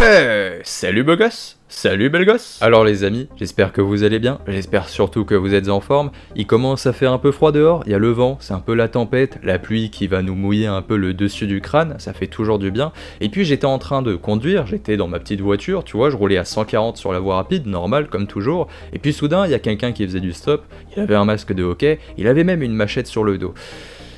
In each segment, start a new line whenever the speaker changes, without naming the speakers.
Ouais, salut beau gosse, salut belle gosse. Alors les amis, j'espère que vous allez bien, j'espère surtout que vous êtes en forme. Il commence à faire un peu froid dehors, il y a le vent, c'est un peu la tempête, la pluie qui va nous mouiller un peu le dessus du crâne, ça fait toujours du bien. Et puis j'étais en train de conduire, j'étais dans ma petite voiture, tu vois, je roulais à 140 sur la voie rapide, normal comme toujours. Et puis soudain, il y a quelqu'un qui faisait du stop, il avait un masque de hockey, il avait même une machette sur le dos.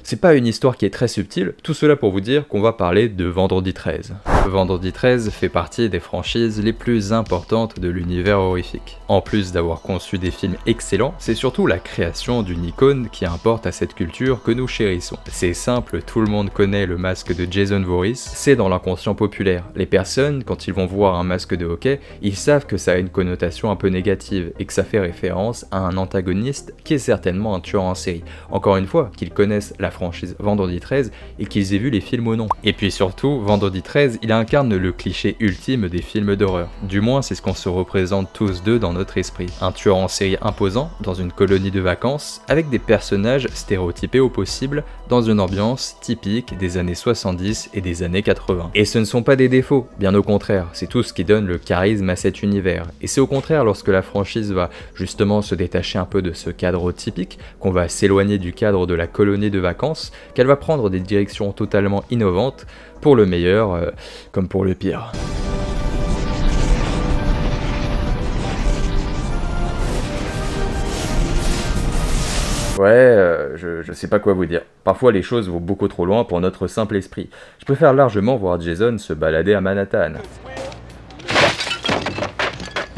C'est pas une histoire qui est très subtile, tout cela pour vous dire qu'on va parler de Vendredi 13. Vendredi 13 fait partie des franchises les plus importantes de l'univers horrifique. En plus d'avoir conçu des films excellents, c'est surtout la création d'une icône qui importe à cette culture que nous chérissons. C'est simple, tout le monde connaît le masque de Jason Voorhees, c'est dans l'inconscient populaire. Les personnes, quand ils vont voir un masque de hockey, ils savent que ça a une connotation un peu négative et que ça fait référence à un antagoniste qui est certainement un tueur en série. Encore une fois, qu'ils connaissent la franchise Vendredi 13 et qu'ils aient vu les films ou non. Et puis surtout, Vendredi 13, il incarne le cliché ultime des films d'horreur. Du moins, c'est ce qu'on se représente tous deux dans notre esprit. Un tueur en série imposant, dans une colonie de vacances, avec des personnages stéréotypés au possible, dans une ambiance typique des années 70 et des années 80. Et ce ne sont pas des défauts, bien au contraire, c'est tout ce qui donne le charisme à cet univers. Et c'est au contraire lorsque la franchise va justement se détacher un peu de ce cadre typique, qu'on va s'éloigner du cadre de la colonie de vacances, qu'elle va prendre des directions totalement innovantes, pour le meilleur comme pour le pire. Ouais, je sais pas quoi vous dire. Parfois les choses vont beaucoup trop loin pour notre simple esprit. Je préfère largement voir Jason se balader à Manhattan.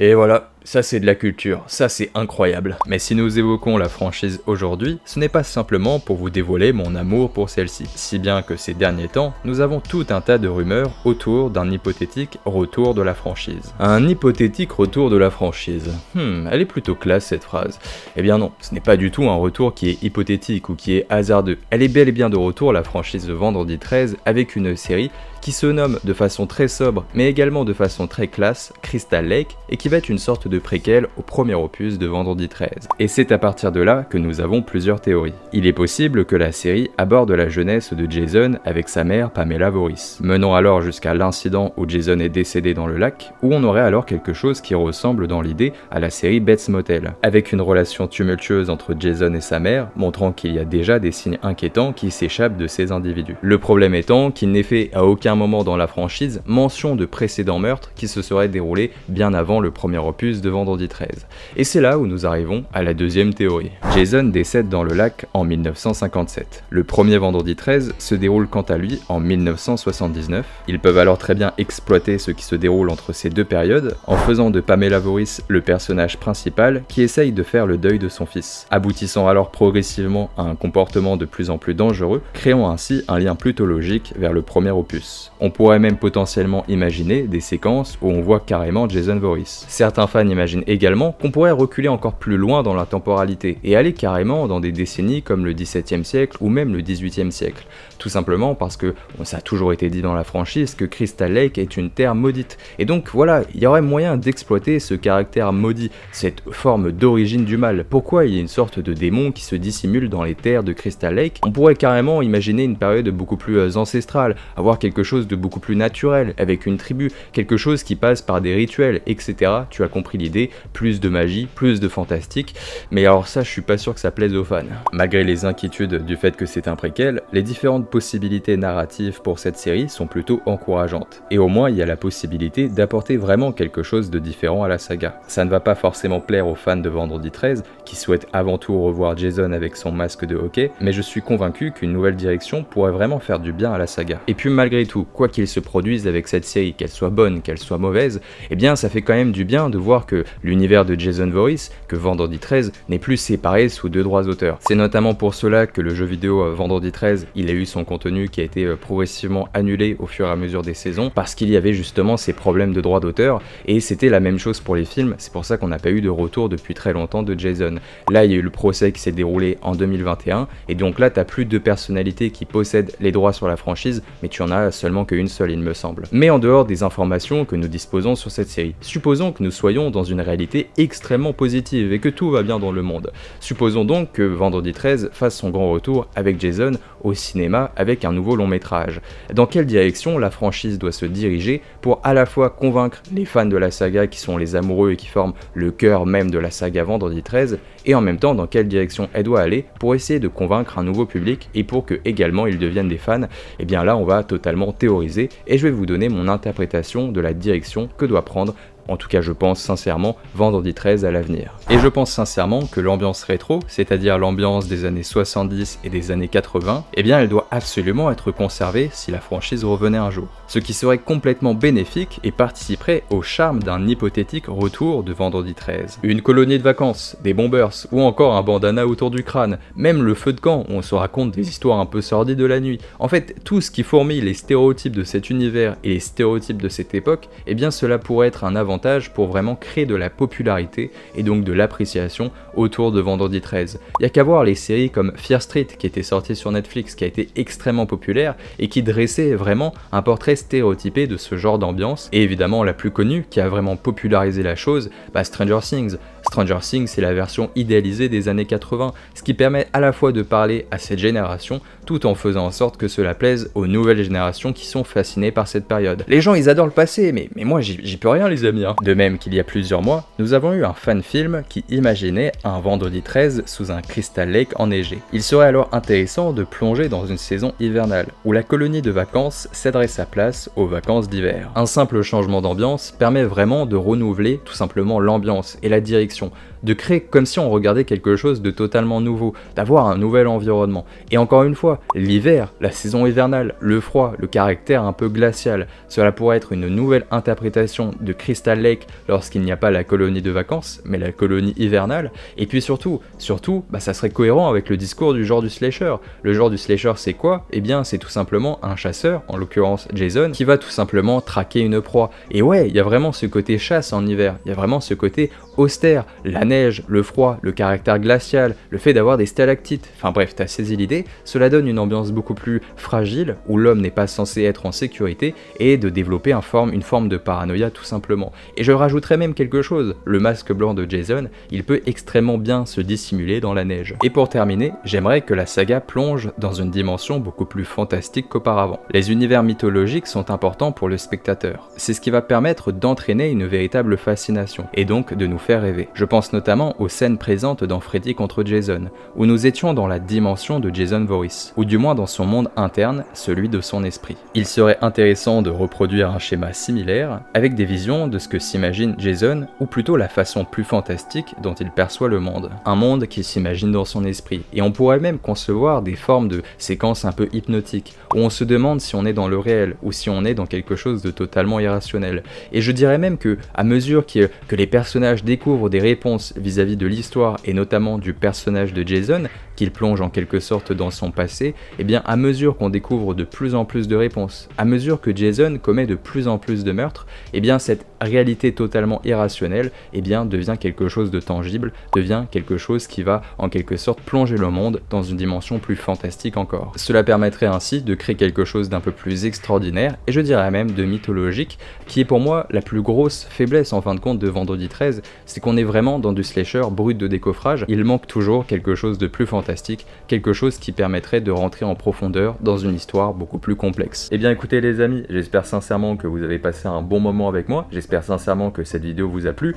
Et voilà, ça c'est de la culture, ça c'est incroyable. Mais si nous évoquons la franchise aujourd'hui, ce n'est pas simplement pour vous dévoiler mon amour pour celle-ci. Si bien que ces derniers temps, nous avons tout un tas de rumeurs autour d'un hypothétique retour de la franchise. Un hypothétique retour de la franchise. Elle est plutôt classe cette phrase. Eh bien non, ce n'est pas du tout un retour qui est hypothétique ou qui est hasardeux. Elle est bel et bien de retour la franchise de Vendredi 13 avec une série qui se nomme de façon très sobre, mais également de façon très classe, Crystal Lake, et qui va être une sorte de préquel au premier opus de Vendredi 13. Et c'est à partir de là que nous avons plusieurs théories. Il est possible que la série aborde la jeunesse de Jason avec sa mère Pamela Voorhees, menant alors jusqu'à l'incident où Jason est décédé dans le lac, où on aurait alors quelque chose qui ressemble dans l'idée à la série Bates Motel, avec une relation tumultueuse entre Jason et sa mère, montrant qu'il y a déjà des signes inquiétants qui s'échappent de ces individus. Le problème étant qu'il n'est fait à aucun moment dans la franchise mention de précédents meurtres qui se seraient déroulés bien avant le premier opus de Vendredi 13. Et c'est là où nous arrivons à la deuxième théorie. Jason décède dans le lac en 1957. Le premier Vendredi 13 se déroule quant à lui en 1979. Ils peuvent alors très bien exploiter ce qui se déroule entre ces deux périodes en faisant de Pamela Voorhees le personnage principal qui essaye de faire le deuil de son fils, aboutissant alors progressivement à un comportement de plus en plus dangereux, créant ainsi un lien plutôt logique vers le premier opus. On pourrait même potentiellement imaginer des séquences où on voit carrément Jason Voorhees. Certains fans imaginent également qu'on pourrait reculer encore plus loin dans la temporalité et aller carrément dans des décennies comme le XVIIe siècle ou même le XVIIIe siècle. Tout simplement parce que ça a toujours été dit dans la franchise que Crystal Lake est une terre maudite. Et donc voilà, il y aurait moyen d'exploiter ce caractère maudit, cette forme d'origine du mal. Pourquoi il y a une sorte de démon qui se dissimule dans les terres de Crystal Lake? On pourrait carrément imaginer une période beaucoup plus ancestrale, avoir quelque chose de beaucoup plus naturel, avec une tribu, quelque chose qui passe par des rituels, etc. Tu as compris l'idée, plus de magie, plus de fantastique, mais alors ça je suis pas sûr que ça plaise aux fans. Malgré les inquiétudes du fait que c'est un préquel, les différentes possibilités narratives pour cette série sont plutôt encourageantes. Et au moins il y a la possibilité d'apporter vraiment quelque chose de différent à la saga. Ça ne va pas forcément plaire aux fans de Vendredi 13, qui souhaitent avant tout revoir Jason avec son masque de hockey, mais je suis convaincu qu'une nouvelle direction pourrait vraiment faire du bien à la saga. Et puis malgré tout, quoi qu'il se produise avec cette série, qu'elle soit bonne, qu'elle soit mauvaise, eh bien ça fait quand même du bien de voir que l'univers de Jason Voorhees, que Vendredi 13, n'est plus séparé sous deux droits d'auteur. C'est notamment pour cela que le jeu vidéo Vendredi 13, il a eu son contenu qui a été progressivement annulé au fur et à mesure des saisons, parce qu'il y avait justement ces problèmes de droits d'auteur, et c'était la même chose pour les films, c'est pour ça qu'on n'a pas eu de retour depuis très longtemps de Jason. Là il y a eu le procès qui s'est déroulé en 2021, et donc là t'as plus de personnalités qui possèdent les droits sur la franchise, mais tu en as seulement qu'une seule il me semble. Mais en dehors des informations que nous disposons sur cette série, supposons que nous soyons dans dans une réalité extrêmement positive et que tout va bien dans le monde. Supposons donc que Vendredi 13 fasse son grand retour avec Jason au cinéma avec un nouveau long métrage. Dans quelle direction la franchise doit se diriger pour à la fois convaincre les fans de la saga qui sont les amoureux et qui forment le cœur même de la saga Vendredi 13, et en même temps dans quelle direction elle doit aller pour essayer de convaincre un nouveau public et pour que également ils deviennent des fans. Et bien là on va totalement théoriser et je vais vous donner mon interprétation de la direction que doit prendre, en tout cas je pense sincèrement, Vendredi 13 à l'avenir. Et je pense sincèrement que l'ambiance rétro, c'est-à-dire l'ambiance des années 70 et des années 80, eh bien elle doit absolument être conservée si la franchise revenait un jour. Ce qui serait complètement bénéfique et participerait au charme d'un hypothétique retour de Vendredi 13. Une colonie de vacances, des bombers, ou encore un bandana autour du crâne, même le feu de camp où on se raconte des histoires un peu sordides de la nuit. En fait, tout ce qui fourmille les stéréotypes de cet univers et les stéréotypes de cette époque, eh bien cela pourrait être un avantage pour vraiment créer de la popularité et donc de l'appréciation autour de Vendredi 13. Il y a qu'à voir les séries comme Fear Street qui était sortie sur Netflix, qui a été extrêmement populaire et qui dressait vraiment un portrait stéréotypé de ce genre d'ambiance, et évidemment la plus connue qui a vraiment popularisé la chose, Stranger Things. Stranger Things, c'est la version idéalisée des années 80, ce qui permet à la fois de parler à cette génération, tout en faisant en sorte que cela plaise aux nouvelles générations qui sont fascinées par cette période. Les gens ils adorent le passé, mais moi j'y peux rien les amis. De même qu'il y a plusieurs mois, nous avons eu un fan film qui imaginait un Vendredi 13 sous un Crystal Lake enneigé. Il serait alors intéressant de plonger dans une saison hivernale, où la colonie de vacances céderait sa place aux vacances d'hiver. Un simple changement d'ambiance permet vraiment de renouveler tout simplement l'ambiance et la direction, de créer comme si on regardait quelque chose de totalement nouveau, d'avoir un nouvel environnement. Et encore une fois, l'hiver, la saison hivernale, le froid, le caractère un peu glacial, cela pourrait être une nouvelle interprétation de Crystal Lake lorsqu'il n'y a pas la colonie de vacances, mais la colonie hivernale. Et puis surtout, ça serait cohérent avec le discours du genre du slasher. Le genre du slasher c'est quoi? Eh bien c'est tout simplement un chasseur, en l'occurrence Jason, qui va tout simplement traquer une proie. Et ouais, il y a vraiment ce côté chasse en hiver, il y a vraiment ce côté austère, la neige, le froid, le caractère glacial, le fait d'avoir des stalactites, enfin bref, t'as saisi l'idée, cela donne une ambiance beaucoup plus fragile, où l'homme n'est pas censé être en sécurité, et de développer une forme de paranoïa tout simplement. Et je rajouterais même quelque chose, le masque blanc de Jason, il peut extrêmement bien se dissimuler dans la neige. Et pour terminer, j'aimerais que la saga plonge dans une dimension beaucoup plus fantastique qu'auparavant. Les univers mythologiques sont importants pour le spectateur, c'est ce qui va permettre d'entraîner une véritable fascination, et donc de nous faire rêver. Je pense notamment aux scènes présentes dans Freddy contre Jason, où nous étions dans la dimension de Jason Voorhees, ou du moins dans son monde interne, celui de son esprit. Il serait intéressant de reproduire un schéma similaire, avec des visions de ce que s'imagine Jason, ou plutôt la façon plus fantastique dont il perçoit le monde. Un monde qui s'imagine dans son esprit, et on pourrait même concevoir des formes de séquences un peu hypnotiques, où on se demande si on est dans le réel, ou si on est dans quelque chose de totalement irrationnel. Et je dirais même que, à mesure que les personnages découvrent des réponses vis-à-vis de l'histoire et notamment du personnage de Jason, qu'il plonge en quelque sorte dans son passé, et bien à mesure qu'on découvre de plus en plus de réponses, à mesure que Jason commet de plus en plus de meurtres, et bien cette réalité totalement irrationnelle, et bien devient quelque chose de tangible, devient quelque chose qui va en quelque sorte plonger le monde dans une dimension plus fantastique encore. Cela permettrait ainsi de créer quelque chose d'un peu plus extraordinaire, et je dirais même de mythologique, qui est pour moi la plus grosse faiblesse en fin de compte de Vendredi 13, c'est qu'on est vraiment dans du slasher brut de décoffrage, il manque toujours quelque chose de plus fantastique, quelque chose qui permettrait de rentrer en profondeur dans une histoire beaucoup plus complexe. Et bien écoutez les amis, j'espère sincèrement que vous avez passé un bon moment avec moi, j'espère sincèrement que cette vidéo vous a plu.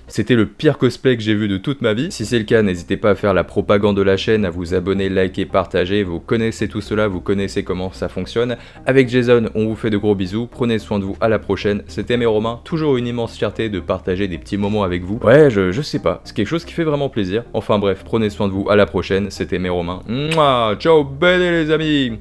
C'était le pire cosplay que j'ai vu de toute ma vie. Si c'est le cas, n'hésitez pas à faire la propagande de la chaîne, à vous abonner, liker, partager. Vous connaissez tout cela, vous connaissez comment ça fonctionne. Avec Jason, on vous fait de gros bisous. Prenez soin de vous, à la prochaine. C'était Romain, toujours une immense fierté de partager des petits moments avec vous. Ouais, je sais pas, c'est quelque chose qui fait vraiment plaisir. Enfin bref, prenez soin de vous, à la prochaine. C'était Romain. Mouah, ciao, belle les amis.